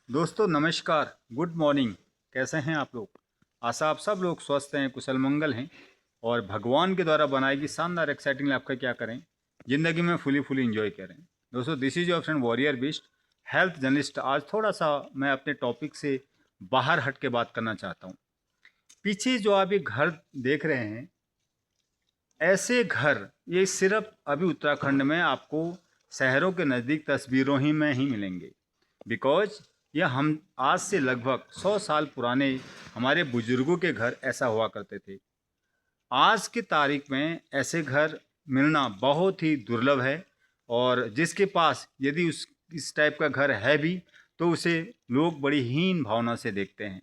दोस्तों नमस्कार, good morning. कैसे हैं आप लोग? आशा आप सब लोग स्वस्थ हैं, कुशल मंगल हैं और भगवान के द्वारा बनाई गई शानदार एक्साइटिंग लाइफ का क्या करें, ज़िंदगी में फुली एंजॉय करें। दोस्तों this is your friend warrior beast, health journalist. आज थोड़ा सा मैं अपने टॉपिक से बाहर हट के बात करना चाहता हूँ। पीछे जो आप ये घर देख रहे हैं, ऐसे घर ये सिर्फ अभी उत्तराखंड में आपको शहरों के नज़दीक तस्वीरों ही में ही मिलेंगे। बिकॉज ये हम आज से लगभग 100 साल पुराने हमारे बुजुर्गों के घर ऐसा हुआ करते थे। आज की तारीख में ऐसे घर मिलना बहुत ही दुर्लभ है और जिसके पास यदि उस इस टाइप का घर है भी तो उसे लोग बड़ी हीन भावना से देखते हैं।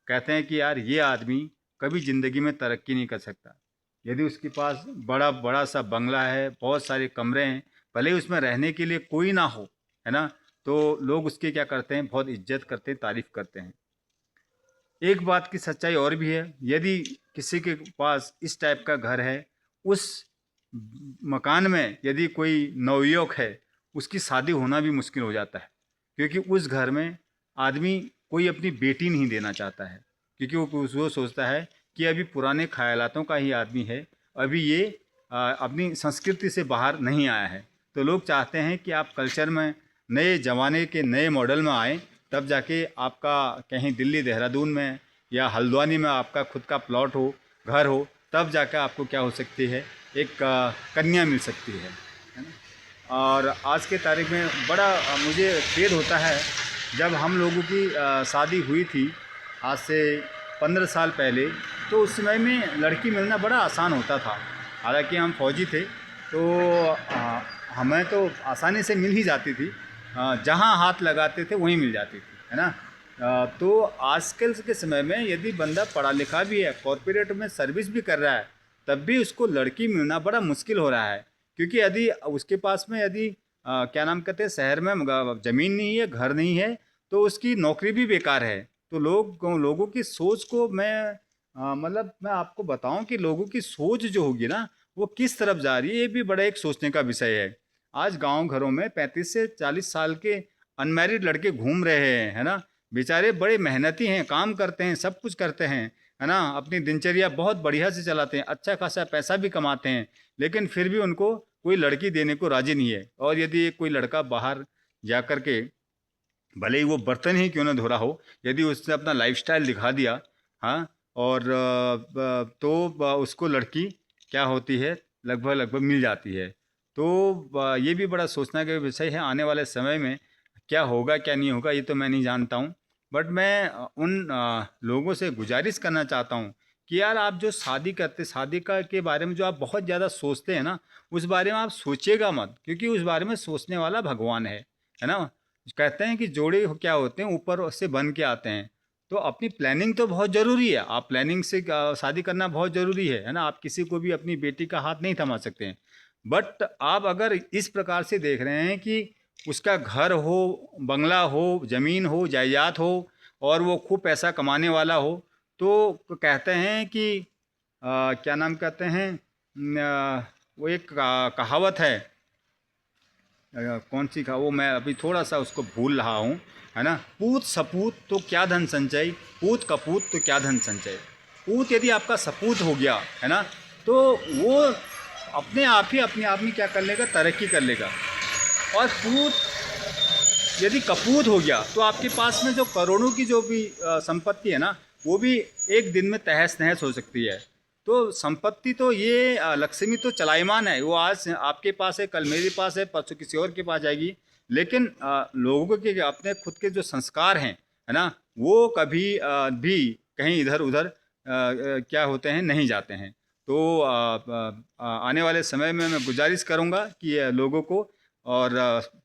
कहते हैं कि यार ये आदमी कभी ज़िंदगी में तरक्की नहीं कर सकता। यदि उसके पास बड़ा बड़ा सा बंगला है, बहुत सारे कमरे हैं, भले ही उसमें रहने के लिए कोई ना हो, है ना, तो लोग उसकी क्या करते हैं, बहुत इज्जत करते हैं, तारीफ़ करते हैं। एक बात की सच्चाई और भी है, यदि किसी के पास इस टाइप का घर है, उस मकान में यदि कोई नवयुवक है, उसकी शादी होना भी मुश्किल हो जाता है। क्योंकि उस घर में आदमी कोई अपनी बेटी नहीं देना चाहता है, क्योंकि वो सोचता है कि अभी पुराने ख्यालातों का ही आदमी है, अभी ये अपनी संस्कृति से बाहर नहीं आया है। तो लोग चाहते हैं कि आप कल्चर में नए ज़माने के नए मॉडल में आएँ, तब जाके आपका कहीं दिल्ली देहरादून में या हल्द्वानी में आपका खुद का प्लॉट हो, घर हो, तब जाकर आपको क्या हो सकती है, एक कन्या मिल सकती है ना। और आज के तारीख में बड़ा मुझे खेद होता है, जब हम लोगों की शादी हुई थी आज से 15 साल पहले, तो उस समय में लड़की मिलना बड़ा आसान होता था। हालांकि हम फौजी थे तो हमें तो आसानी से मिल ही जाती थी, जहाँ हाथ लगाते थे वहीं मिल जाती थी, है ना। तो आजकल के समय में यदि बंदा पढ़ा लिखा भी है, कॉरपोरेट में सर्विस भी कर रहा है, तब भी उसको लड़की मिलना बड़ा मुश्किल हो रहा है। क्योंकि यदि उसके पास में यदि क्या नाम कहते हैं, शहर में ज़मीन नहीं है, घर नहीं है, तो उसकी नौकरी भी बेकार है। तो लोगों की सोच को मैं मतलब मैं आपको बताऊं कि लोगों की सोच जो होगी ना, वो किस तरफ जा रही है, ये भी बड़ा एक सोचने का विषय है। आज गांव घरों में 35 से 40 साल के अनमैरिड लड़के घूम रहे हैं, है ना। बेचारे बड़े मेहनती हैं, काम करते हैं, सब कुछ करते हैं, है ना, अपनी दिनचर्या बहुत बढ़िया से चलाते हैं, अच्छा खासा पैसा भी कमाते हैं, लेकिन फिर भी उनको कोई लड़की देने को राजी नहीं है। और यदि कोई लड़का बाहर जा कर के, भले ही वो बर्तन ही क्यों ना धो रहा हो, यदि उसने अपना लाइफस्टाइल दिखा दिया, हाँ, और उसको लड़की क्या होती है, लगभग लगभग मिल जाती है। तो ये भी बड़ा सोचने का विषय है, आने वाले समय में क्या होगा क्या नहीं होगा ये तो मैं नहीं जानता हूँ। बट मैं उन लोगों से गुजारिश करना चाहता हूँ कि यार आप जो शादी करते, शादी का के बारे में जो आप बहुत ज़्यादा सोचते हैं ना, उस बारे में आप सोचिएगा मत, क्योंकि उस बारे में सोचने वाला भगवान है ना। कहते हैं कि जोड़े क्या होते हैं, ऊपर से बन के आते हैं। तो अपनी प्लानिंग तो बहुत ज़रूरी है, आप प्लानिंग से शादी करना बहुत ज़रूरी है ना। आप किसी को भी अपनी बेटी का हाथ नहीं थमा सकते हैं। बट आप अगर इस प्रकार से देख रहे हैं कि उसका घर हो, बंगला हो, ज़मीन हो, जायदाद हो और वो खूब पैसा कमाने वाला हो, तो कहते हैं कि क्या नाम कहते हैं, वो एक कहावत है, कौन सी का, वो मैं अभी थोड़ा सा उसको भूल रहा हूँ, है ना। पूत सपूत तो क्या धन संचय, पूत कपूत तो क्या धन संचय। पूत यदि आपका सपूत हो गया, है ना, तो वो अपने आप ही अपने आप में क्या कर लेगा, तरक्की कर लेगा। और पूत यदि कपूत हो गया तो आपके पास में जो करोड़ों की जो भी संपत्ति है ना, वो भी एक दिन में तहस नहस हो सकती है। तो संपत्ति तो ये लक्ष्मी तो चलायमान है, वो आज आपके पास है, कल मेरे पास है, परसों किसी और के पास जाएगी। लेकिन लोगों के अपने खुद के जो संस्कार हैं, है ना, वो कभी भी कहीं इधर उधर क्या होते हैं, नहीं जाते हैं। तो आने वाले समय में मैं गुजारिश करूँगा कि लोगों को और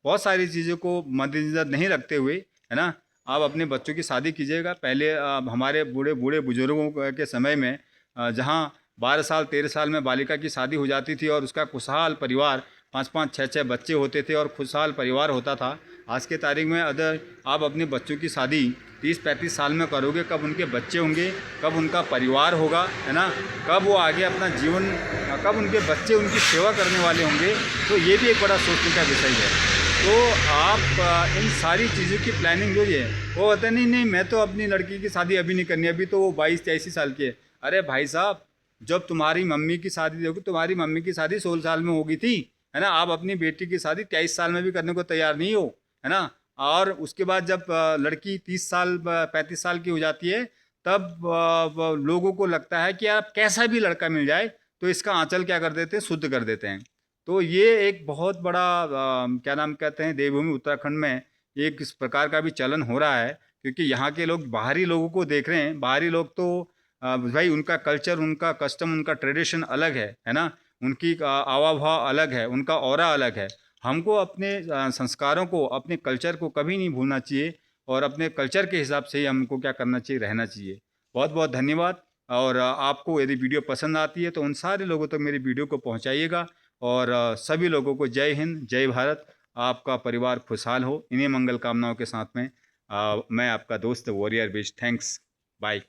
बहुत सारी चीज़ों को मद्देनज़र नहीं रखते हुए, है ना, आप अपने बच्चों की शादी कीजिएगा। पहले हमारे बूढ़े बूढ़े बुजुर्गों के समय में जहाँ 12 साल 13 साल में बालिका की शादी हो जाती थी और उसका खुशहाल परिवार, 5-5 6-6 बच्चे होते थे और खुशहाल परिवार होता था। आज के तारीख में अगर आप अपने बच्चों की शादी 30-35 साल में करोगे, कब उनके बच्चे होंगे, कब उनका परिवार होगा, है ना, कब वो आगे अपना जीवन, कब उनके बच्चे उनकी सेवा करने वाले होंगे। तो ये भी एक बड़ा सोचने का विषय है। तो आप इन सारी चीज़ों की प्लानिंग जो है वो होता नहीं नहीं मैं तो अपनी लड़की की शादी अभी नहीं करनी, अभी तो वो 22-23 साल की है। अरे भाई साहब, जब तुम्हारी मम्मी की शादी देखो, तुम्हारी मम्मी की शादी 16 साल में होगी थी, है ना। आप अपनी बेटी की शादी 23 साल में भी करने को तैयार नहीं हो, है ना। और उसके बाद जब लड़की 30 साल 35 साल की हो जाती है, तब लोगों को लगता है कि यार कैसा भी लड़का मिल जाए तो इसका आंचल क्या कर देते हैं, शुद्ध कर देते हैं। तो ये एक बहुत बड़ा क्या नाम कहते हैं, देवभूमि उत्तराखंड में एक इस प्रकार का भी चलन हो रहा है, क्योंकि यहाँ के लोग बाहरी लोगों को देख रहे हैं। बाहरी लोग तो भाई उनका कल्चर, उनका कस्टम, उनका ट्रेडिशन अलग है ना। उनकी आवा भाव अलग है, उनका ऑरा अलग है। हमको अपने संस्कारों को, अपने कल्चर को कभी नहीं भूलना चाहिए, और अपने कल्चर के हिसाब से ही हमको क्या करना चाहिए, रहना चाहिए। बहुत बहुत धन्यवाद। और आपको यदि वीडियो पसंद आती है तो उन सारे लोगों तक मेरी वीडियो को पहुंचाइएगा। और सभी लोगों को जय हिंद, जय भारत। आपका परिवार खुशहाल हो, इन्हीं मंगल कामनाओं के साथ में मैं आपका दोस्त वॉरियर बीच। Thanks, bye.